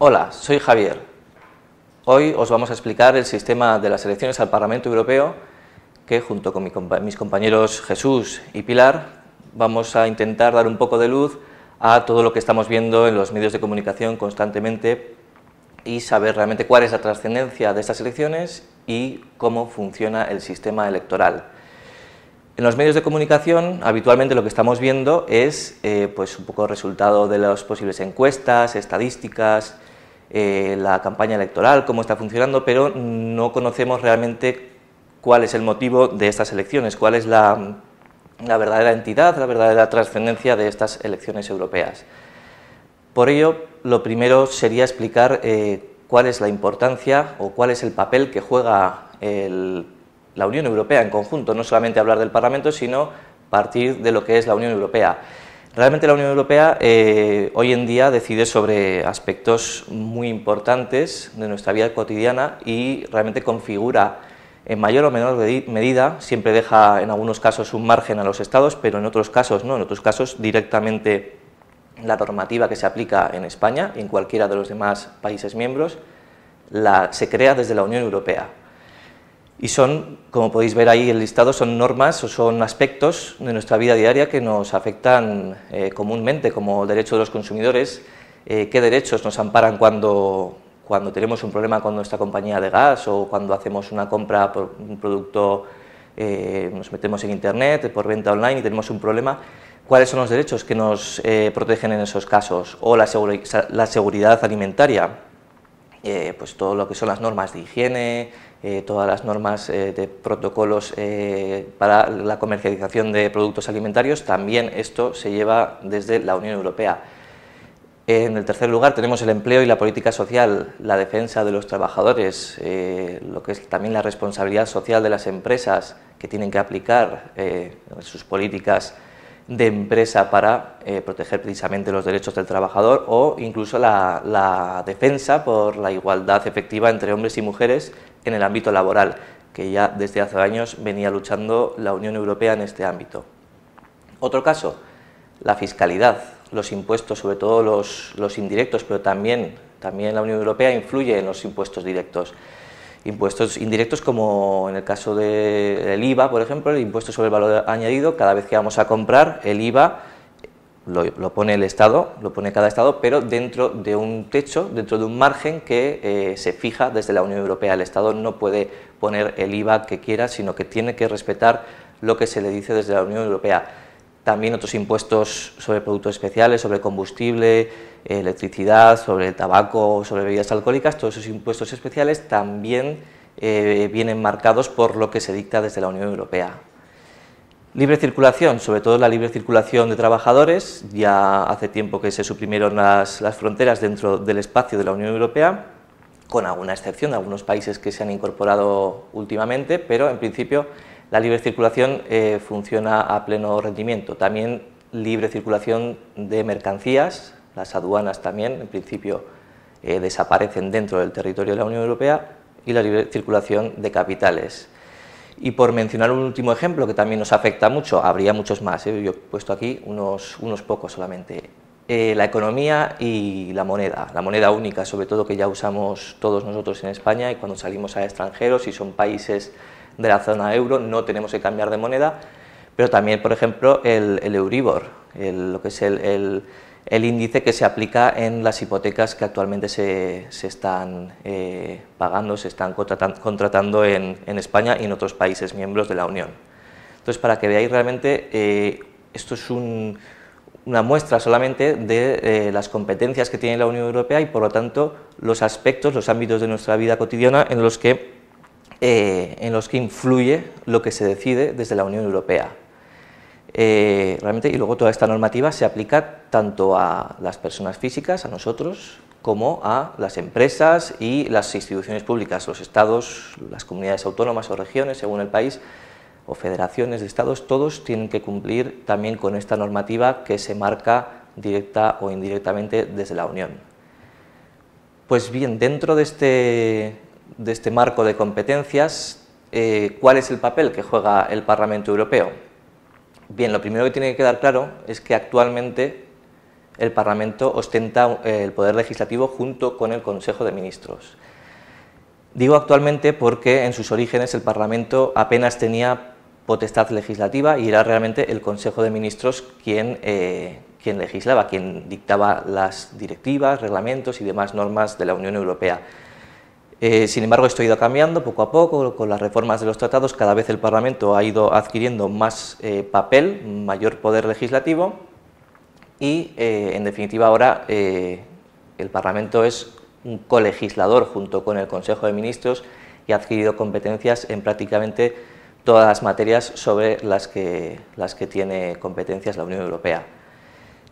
Hola, soy Javier. Hoy os vamos a explicar el sistema de las elecciones al Parlamento Europeo que, junto con mis compañeros Jesús y Pilar, vamos a intentar dar un poco de luz a todo lo que estamos viendo en los medios de comunicación constantemente y saber realmente cuál es la trascendencia de estas elecciones y cómo funciona el sistema electoral. En los medios de comunicación, habitualmente lo que estamos viendo es pues un poco el resultado de las posibles encuestas, estadísticas, la campaña electoral, cómo está funcionando, pero no conocemos realmente cuál es el motivo de estas elecciones, cuál es la verdadera entidad, la verdadera trascendencia de estas elecciones europeas. Por ello, lo primero sería explicar cuál es la importancia o cuál es el papel que juega la Unión Europea en conjunto, no solamente hablar del Parlamento, sino partir de lo que es la Unión Europea. Realmente la Unión Europea hoy en día decide sobre aspectos muy importantes de nuestra vida cotidiana y realmente configura en mayor o menor medida, siempre deja en algunos casos un margen a los Estados, pero en otros casos no, en otros casos directamente la normativa que se aplica en España y en cualquiera de los demás países miembros se crea desde la Unión Europea. Y son, como podéis ver ahí el listado, son normas o son aspectos de nuestra vida diaria que nos afectan comúnmente, como derecho de los consumidores, qué derechos nos amparan cuando tenemos un problema con nuestra compañía de gas o cuando hacemos una compra por un producto, nos metemos en internet, por venta online y tenemos un problema, cuáles son los derechos que nos protegen en esos casos, o la seguridad alimentaria, pues todo lo que son las normas de higiene, todas las normas de protocolos para la comercialización de productos alimentarios, también esto se lleva desde la Unión Europea. En el tercer lugar tenemos el empleo y la política social, la defensa de los trabajadores, lo que es también la responsabilidad social de las empresas que tienen que aplicar sus políticas de empresa para proteger precisamente los derechos del trabajador, o incluso la defensa por la igualdad efectiva entre hombres y mujeres en el ámbito laboral, que ya desde hace años venía luchando la Unión Europea en este ámbito. Otro caso, la fiscalidad, los impuestos, sobre todo los indirectos, pero también la Unión Europea influye en los impuestos directos. Impuestos indirectos como en el caso del IVA, por ejemplo, el impuesto sobre el valor añadido, cada vez que vamos a comprar el IVA lo pone el Estado, lo pone cada Estado, pero dentro de un techo, dentro de un margen que se fija desde la Unión Europea. El Estado no puede poner el IVA que quiera, sino que tiene que respetar lo que se le dice desde la Unión Europea. También otros impuestos sobre productos especiales, sobre combustible, electricidad, sobre el tabaco, sobre bebidas alcohólicas, todos esos impuestos especiales también vienen marcados por lo que se dicta desde la Unión Europea. Libre circulación, sobre todo la libre circulación de trabajadores, ya hace tiempo que se suprimieron las fronteras dentro del espacio de la Unión Europea, con alguna excepción de algunos países que se han incorporado últimamente, pero en principio la libre circulación funciona a pleno rendimiento. También libre circulación de mercancías, las aduanas también, en principio, desaparecen dentro del territorio de la Unión Europea, y la libre circulación de capitales. Y por mencionar un último ejemplo que también nos afecta mucho, habría muchos más, yo he puesto aquí unos pocos solamente. La economía y la moneda única, sobre todo, que ya usamos todos nosotros en España, y cuando salimos a extranjeros y son países de la zona euro no tenemos que cambiar de moneda, pero también, por ejemplo, el Euribor, lo que es el índice que se aplica en las hipotecas que actualmente se están pagando, se están contratando en España y en otros países miembros de la Unión. Entonces, para que veáis realmente, esto es una muestra solamente de las competencias que tiene la Unión Europea y, por lo tanto, los aspectos, los ámbitos de nuestra vida cotidiana en los que influye lo que se decide desde la Unión Europea. Realmente, y luego toda esta normativa se aplica tanto a las personas físicas, a nosotros, como a las empresas y las instituciones públicas, los estados, las comunidades autónomas o regiones, según el país, o federaciones de estados, todos tienen que cumplir también con esta normativa que se marca directa o indirectamente desde la Unión. Pues bien, dentro de este marco de competencias, ¿cuál es el papel que juega el Parlamento Europeo? Bien, lo primero que tiene que quedar claro es que actualmente el Parlamento ostenta el poder legislativo junto con el Consejo de Ministros. Digo actualmente porque en sus orígenes el Parlamento apenas tenía potestad legislativa y era realmente el Consejo de Ministros quien legislaba, quien dictaba las directivas, reglamentos y demás normas de la Unión Europea. Sin embargo, esto ha ido cambiando poco a poco con las reformas de los tratados. Cada vez el Parlamento ha ido adquiriendo más papel, mayor poder legislativo y, en definitiva, ahora el Parlamento es un colegislador junto con el Consejo de Ministros y ha adquirido competencias en prácticamente todas las materias sobre las que tiene competencias la Unión Europea.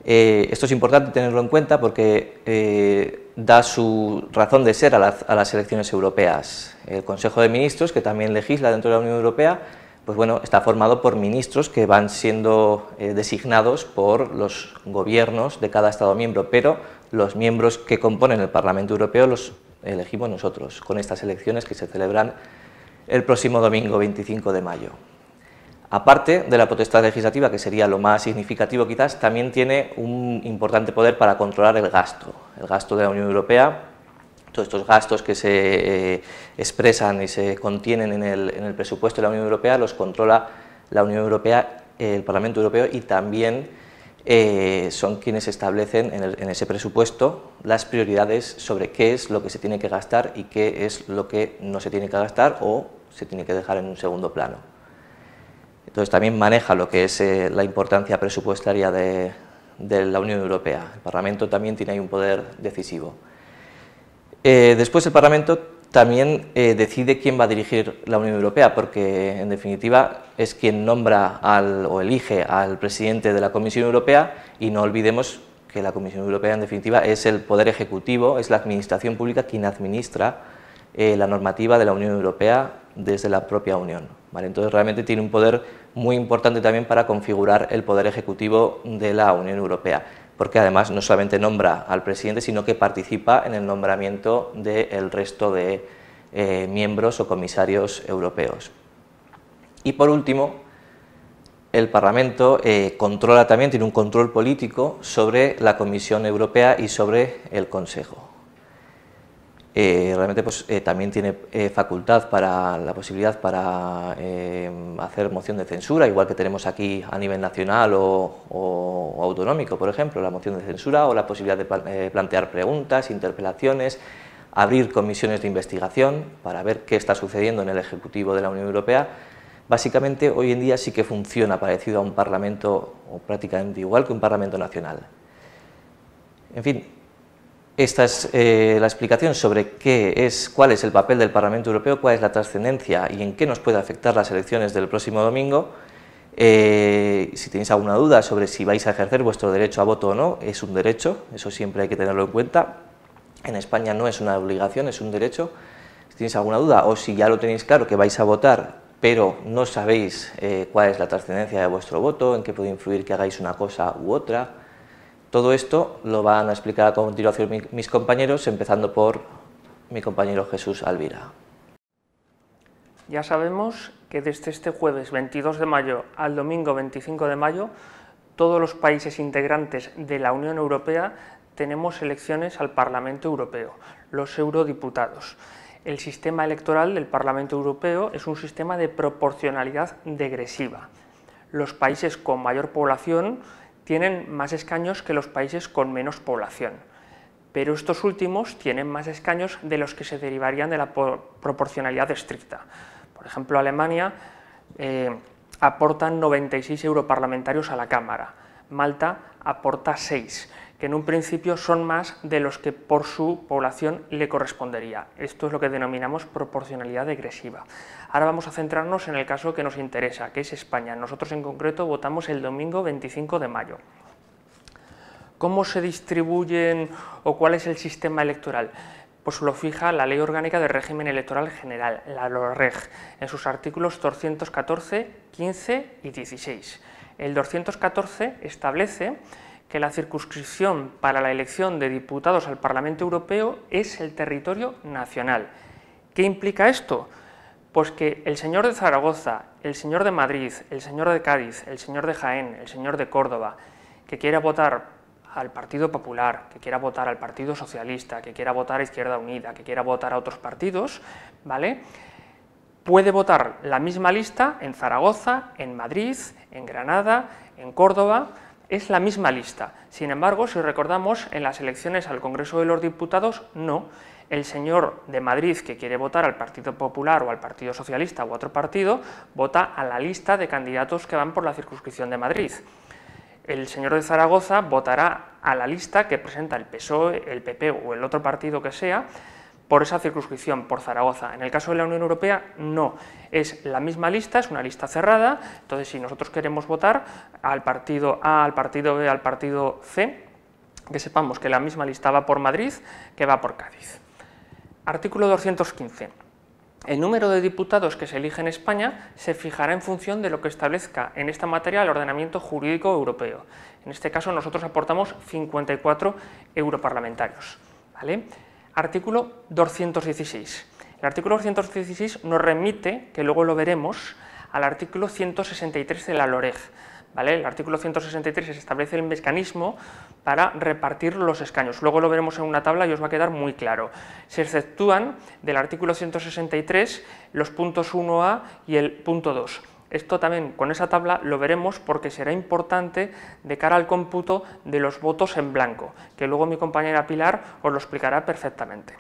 Esto es importante tenerlo en cuenta porque da su razón de ser a las elecciones europeas. El Consejo de Ministros, que también legisla dentro de la Unión Europea, pues bueno, está formado por ministros que van siendo designados por los gobiernos de cada Estado miembro, pero los miembros que componen el Parlamento Europeo los elegimos nosotros, con estas elecciones que se celebran el próximo domingo 25 de mayo. Aparte de la potestad legislativa, que sería lo más significativo quizás, también tiene un importante poder para controlar el gasto de la Unión Europea. Todos estos gastos que se expresan y se contienen en el presupuesto de la Unión Europea los controla la Unión Europea, el Parlamento Europeo, y también son quienes establecen en ese presupuesto las prioridades sobre qué es lo que se tiene que gastar y qué es lo que no se tiene que gastar o se tiene que dejar en un segundo plano. Entonces también maneja lo que es la importancia presupuestaria de la Unión Europea. El Parlamento también tiene ahí un poder decisivo. Después el Parlamento también decide quién va a dirigir la Unión Europea, porque en definitiva es quien nombra o elige al presidente de la Comisión Europea, y no olvidemos que la Comisión Europea en definitiva es el poder ejecutivo, es la administración pública quien administra la normativa de la Unión Europea desde la propia Unión. ¿Vale? Entonces realmente tiene un poder muy importante también para configurar el poder ejecutivo de la Unión Europea, porque además no solamente nombra al presidente, sino que participa en el nombramiento del resto de miembros o comisarios europeos. Y por último, el Parlamento controla también, tiene un control político sobre la Comisión Europea y sobre el Consejo. Realmente pues, también tiene facultad para la posibilidad para hacer moción de censura, igual que tenemos aquí a nivel nacional o autonómico, por ejemplo, la moción de censura o la posibilidad de plantear preguntas, interpelaciones, abrir comisiones de investigación para ver qué está sucediendo en el Ejecutivo de la Unión Europea. Básicamente hoy en día sí que funciona parecido a un Parlamento, o prácticamente igual que un Parlamento nacional. En fin, esta es la explicación sobre cuál es el papel del Parlamento Europeo, cuál es la trascendencia y en qué nos puede afectar las elecciones del próximo domingo. Si tenéis alguna duda sobre si vais a ejercer vuestro derecho a voto o no, es un derecho, eso siempre hay que tenerlo en cuenta. En España no es una obligación, es un derecho. Si tenéis alguna duda o si ya lo tenéis claro que vais a votar, pero no sabéis cuál es la trascendencia de vuestro voto, en qué puede influir que hagáis una cosa u otra, todo esto lo van a explicar a continuación mis compañeros, empezando por mi compañero Jesús Alvira. Ya sabemos que desde este jueves 22 de mayo al domingo 25 de mayo, todos los países integrantes de la Unión Europea tenemos elecciones al Parlamento Europeo, los eurodiputados. El sistema electoral del Parlamento Europeo es un sistema de proporcionalidad degresiva. Los países con mayor población tienen más escaños que los países con menos población, pero estos últimos tienen más escaños de los que se derivarían de la proporcionalidad estricta. Por ejemplo, Alemania aporta 96 europarlamentarios a la Cámara, Malta aporta 6, que en un principio son más de los que por su población le correspondería. Esto es lo que denominamos proporcionalidad degresiva. Ahora vamos a centrarnos en el caso que nos interesa, que es España. Nosotros en concreto votamos el domingo 25 de mayo. ¿Cómo se distribuyen o cuál es el sistema electoral? Pues lo fija la Ley Orgánica de Régimen Electoral General, la LOREG, en sus artículos 214, 15 y 16. El 214 establece que la circunscripción para la elección de diputados al Parlamento Europeo es el territorio nacional. ¿Qué implica esto? Pues que el señor de Zaragoza, el señor de Madrid, el señor de Cádiz, el señor de Jaén, el señor de Córdoba, que quiera votar al Partido Popular, que quiera votar al Partido Socialista, que quiera votar a Izquierda Unida, que quiera votar a otros partidos, ¿vale?, puede votar la misma lista en Zaragoza, en Madrid, en Granada, en Córdoba. Es la misma lista. Sin embargo, si recordamos, en las elecciones al Congreso de los Diputados, no. El señor de Madrid que quiere votar al Partido Popular o al Partido Socialista u otro partido, vota a la lista de candidatos que van por la circunscripción de Madrid. El señor de Zaragoza votará a la lista que presenta el PSOE, el PP o el otro partido que sea, por esa circunscripción, por Zaragoza. En el caso de la Unión Europea, no. Es la misma lista, es una lista cerrada, entonces si nosotros queremos votar al partido A, al partido B, al partido C, que sepamos que la misma lista va por Madrid que va por Cádiz. Artículo 215. El número de diputados que se elige en España se fijará en función de lo que establezca en esta materia el ordenamiento jurídico europeo. En este caso nosotros aportamos 54 europarlamentarios, ¿vale? Artículo 216. El artículo 216 nos remite, que luego lo veremos, al artículo 163 de la LOREG. ¿Vale? El artículo 163 establece el mecanismo para repartir los escaños. Luego lo veremos en una tabla y os va a quedar muy claro. Se exceptúan del artículo 163 los puntos 1a y el punto 2. Esto también con esa tabla lo veremos porque será importante de cara al cómputo de los votos en blanco, que luego mi compañera Pilar os lo explicará perfectamente.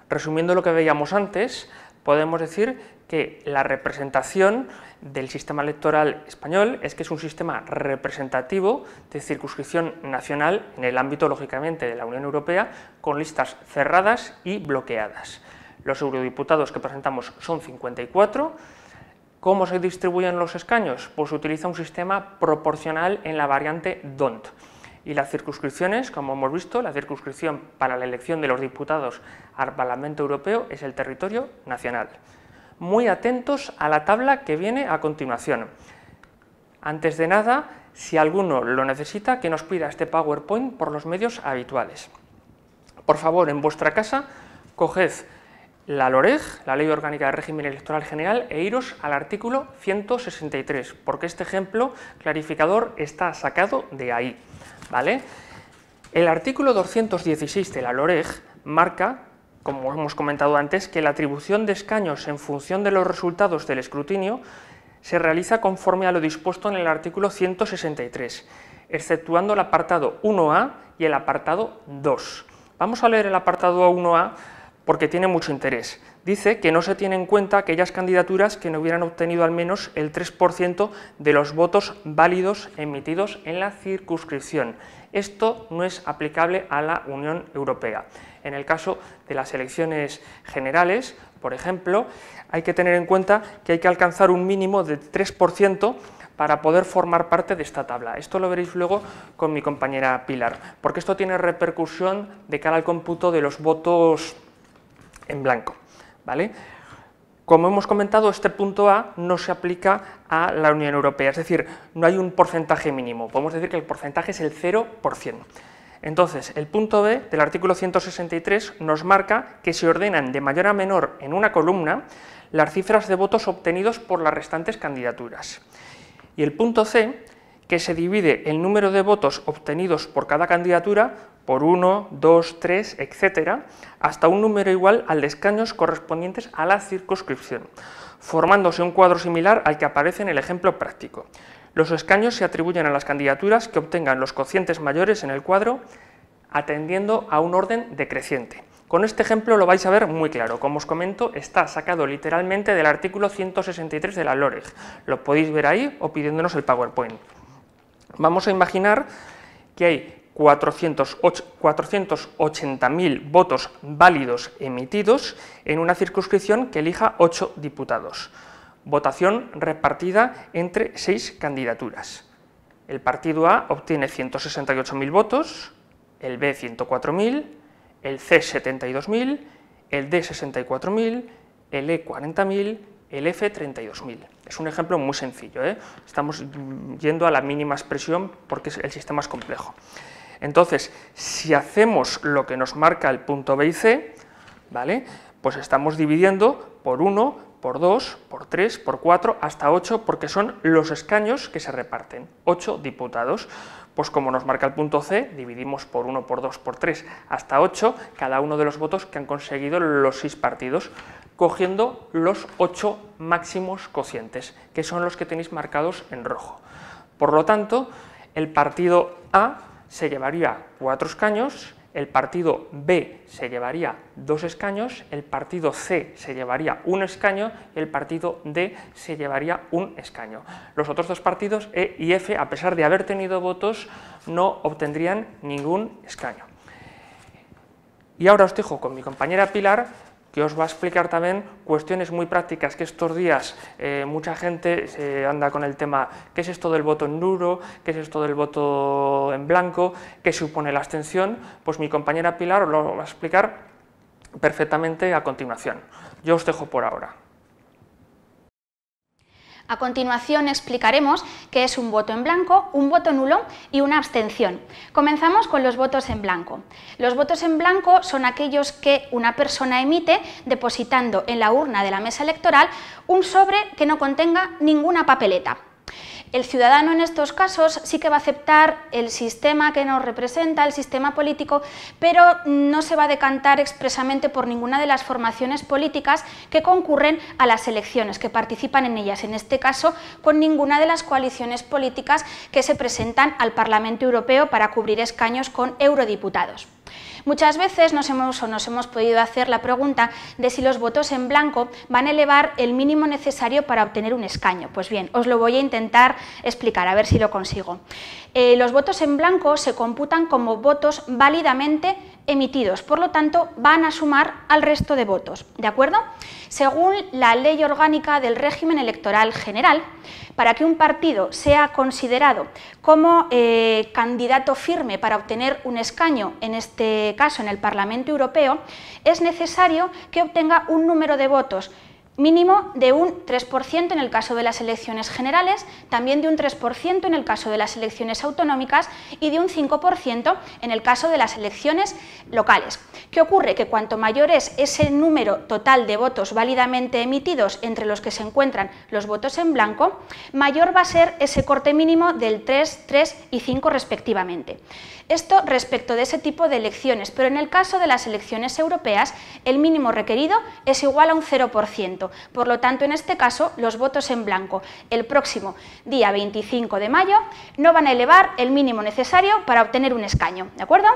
Resumiendo lo que veíamos antes, podemos decir que la representación del sistema electoral español es que es un sistema representativo de circunscripción nacional en el ámbito, lógicamente, de la Unión Europea, con listas cerradas y bloqueadas. Los eurodiputados que presentamos son 54. ¿Cómo se distribuyen los escaños? Pues se utiliza un sistema proporcional en la variante DONT. Y las circunscripciones, como hemos visto, la circunscripción para la elección de los diputados al Parlamento Europeo es el territorio nacional. Muy atentos a la tabla que viene a continuación. Antes de nada, si alguno lo necesita, que nos pida este PowerPoint por los medios habituales. Por favor, en vuestra casa, coged la LOREG, la Ley Orgánica de Régimen Electoral General, e iros al artículo 163, porque este ejemplo clarificador está sacado de ahí, ¿vale? El artículo 216 de la LOREG marca, como hemos comentado antes, que la atribución de escaños en función de los resultados del escrutinio se realiza conforme a lo dispuesto en el artículo 163, exceptuando el apartado 1A y el apartado 2. Vamos a leer el apartado 1A porque tiene mucho interés. Dice que no se tiene en cuenta aquellas candidaturas que no hubieran obtenido al menos el 3% de los votos válidos emitidos en la circunscripción. Esto no es aplicable a la Unión Europea. En el caso de las elecciones generales, por ejemplo, hay que tener en cuenta que hay que alcanzar un mínimo de 3% para poder formar parte de esta tabla. Esto lo veréis luego con mi compañera Pilar, porque esto tiene repercusión de cara al cómputo de los votos en blanco, ¿vale? Como hemos comentado, este punto A no se aplica a la Unión Europea, es decir, no hay un porcentaje mínimo, podemos decir que el porcentaje es el 0%. Entonces, el punto B del artículo 163 nos marca que se ordenan de mayor a menor en una columna las cifras de votos obtenidos por las restantes candidaturas. Y el punto C, que se divide el número de votos obtenidos por cada candidatura por 1, 2, 3, etcétera, hasta un número igual al de escaños correspondientes a la circunscripción, formándose un cuadro similar al que aparece en el ejemplo práctico. Los escaños se atribuyen a las candidaturas que obtengan los cocientes mayores en el cuadro, atendiendo a un orden decreciente. Con este ejemplo lo vais a ver muy claro. Como os comento, está sacado literalmente del artículo 163 de la LOREG. Lo podéis ver ahí o pidiéndonos el PowerPoint. Vamos a imaginar que hay 480.000 votos válidos emitidos en una circunscripción que elija 8 diputados. Votación repartida entre 6 candidaturas. El partido A obtiene 168.000 votos, el B 104.000, el C 72.000, el D 64.000, el E 40.000, el F 32.000. Es un ejemplo muy sencillo, ¿eh? Estamos yendo a la mínima expresión porque el sistema es complejo. Entonces, si hacemos lo que nos marca el punto B y C, ¿vale?, pues estamos dividiendo por 1, por 2, por 3, por 4, hasta 8, porque son los escaños que se reparten, 8 diputados. Pues como nos marca el punto C, dividimos por 1, por 2, por 3, hasta 8, cada uno de los votos que han conseguido los 6 partidos, cogiendo los 8 máximos cocientes, que son los que tenéis marcados en rojo. Por lo tanto, el partido A se llevaría 4 escaños, el partido B se llevaría 2 escaños, el partido C se llevaría 1 escaño y el partido D se llevaría 1 escaño. Los otros dos partidos, E y F, a pesar de haber tenido votos, no obtendrían ningún escaño. Y ahora os dejo con mi compañera Pilar, que os va a explicar también cuestiones muy prácticas, que estos días mucha gente se anda con el tema, ¿qué es esto del voto en nulo? ¿Qué es esto del voto en blanco? ¿Qué supone la abstención? Pues mi compañera Pilar os lo va a explicar perfectamente a continuación. Yo os dejo por ahora. A continuación explicaremos qué es un voto en blanco, un voto nulo y una abstención. Comenzamos con los votos en blanco. Los votos en blanco son aquellos que una persona emite depositando en la urna de la mesa electoral un sobre que no contenga ninguna papeleta. El ciudadano en estos casos sí que va a aceptar el sistema que nos representa, el sistema político, pero no se va a decantar expresamente por ninguna de las formaciones políticas que concurren a las elecciones, que participan en ellas, en este caso con ninguna de las coaliciones políticas que se presentan al Parlamento Europeo para cubrir escaños con eurodiputados. Muchas veces nos hemos podido hacer la pregunta de si los votos en blanco van a elevar el mínimo necesario para obtener un escaño. Pues bien, os lo voy a intentar explicar, a ver si lo consigo. Los votos en blanco se computan como votos válidamente emitidos, por lo tanto van a sumar al resto de votos, ¿de acuerdo? Según la Ley Orgánica del Régimen Electoral General, para que un partido sea considerado como candidato firme para obtener un escaño, en este caso en el Parlamento Europeo, es necesario que obtenga un número de votos mínimo de un 3% en el caso de las elecciones generales, también de un 3% en el caso de las elecciones autonómicas y de un 5% en el caso de las elecciones locales. ¿Qué ocurre? Que cuanto mayor es ese número total de votos válidamente emitidos entre los que se encuentran los votos en blanco, mayor va a ser ese corte mínimo del 3, 3 y 5 respectivamente. Esto respecto de ese tipo de elecciones, pero en el caso de las elecciones europeas el mínimo requerido es igual a un 0%. Por lo tanto, en este caso, los votos en blanco el próximo día 25 de mayo no van a elevar el mínimo necesario para obtener un escaño, ¿de acuerdo?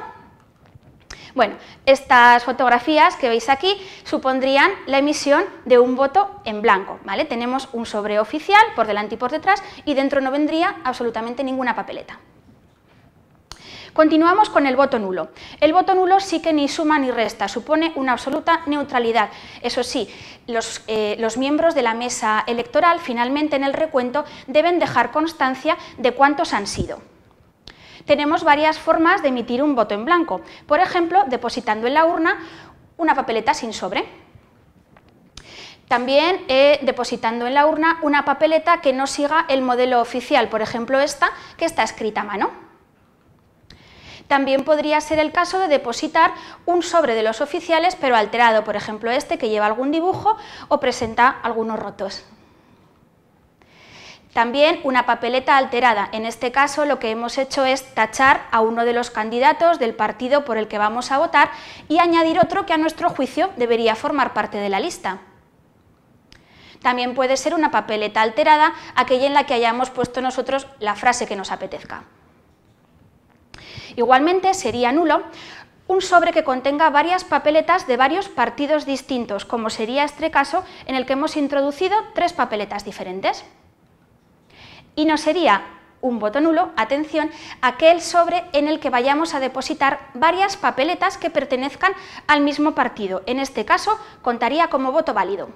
Bueno, estas fotografías que veis aquí supondrían la emisión de un voto en blanco, ¿vale? Tenemos un sobre oficial por delante y por detrás y dentro no vendría absolutamente ninguna papeleta. Continuamos con el voto nulo. El voto nulo sí que ni suma ni resta, supone una absoluta neutralidad. Eso sí, los miembros de la mesa electoral finalmente en el recuento deben dejar constancia de cuántos han sido. Tenemos varias formas de emitir un voto en blanco, por ejemplo, depositando en la urna una papeleta sin sobre. También depositando en la urna una papeleta que no siga el modelo oficial, por ejemplo esta, que está escrita a mano. También podría ser el caso de depositar un sobre de los oficiales pero alterado, por ejemplo este que lleva algún dibujo o presenta algunos rotos. También una papeleta alterada, en este caso lo que hemos hecho es tachar a uno de los candidatos del partido por el que vamos a votar y añadir otro que a nuestro juicio debería formar parte de la lista. También puede ser una papeleta alterada, aquella en la que hayamos puesto nosotros la frase que nos apetezca. Igualmente sería nulo un sobre que contenga varias papeletas de varios partidos distintos, como sería este caso en el que hemos introducido 3 papeletas diferentes. Y no sería un voto nulo, atención, aquel sobre en el que vayamos a depositar varias papeletas que pertenezcan al mismo partido. En este caso contaría como voto válido.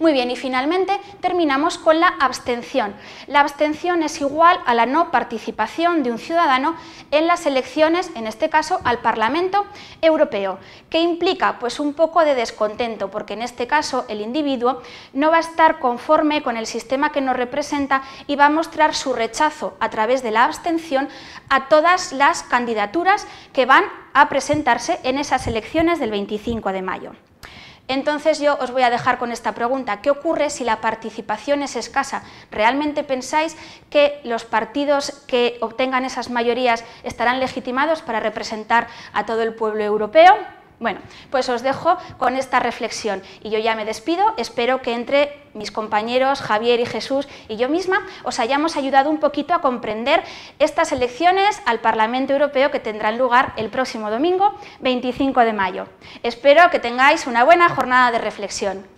Muy bien, y finalmente terminamos con la abstención. La abstención es igual a la no participación de un ciudadano en las elecciones, en este caso al Parlamento Europeo. ¿Qué implica? Pues un poco de descontento, porque en este caso el individuo no va a estar conforme con el sistema que nos representa y va a mostrar su rechazo a través de la abstención a todas las candidaturas que van a presentarse en esas elecciones del 25 de mayo. Entonces yo os voy a dejar con esta pregunta: ¿qué ocurre si la participación es escasa? ¿Realmente pensáis que los partidos que obtengan esas mayorías estarán legitimados para representar a todo el pueblo europeo? Bueno, pues os dejo con esta reflexión y yo ya me despido. Espero que entre mis compañeros Javier y Jesús y yo misma os hayamos ayudado un poquito a comprender estas elecciones al Parlamento Europeo que tendrán lugar el próximo domingo 25 de mayo. Espero que tengáis una buena jornada de reflexión.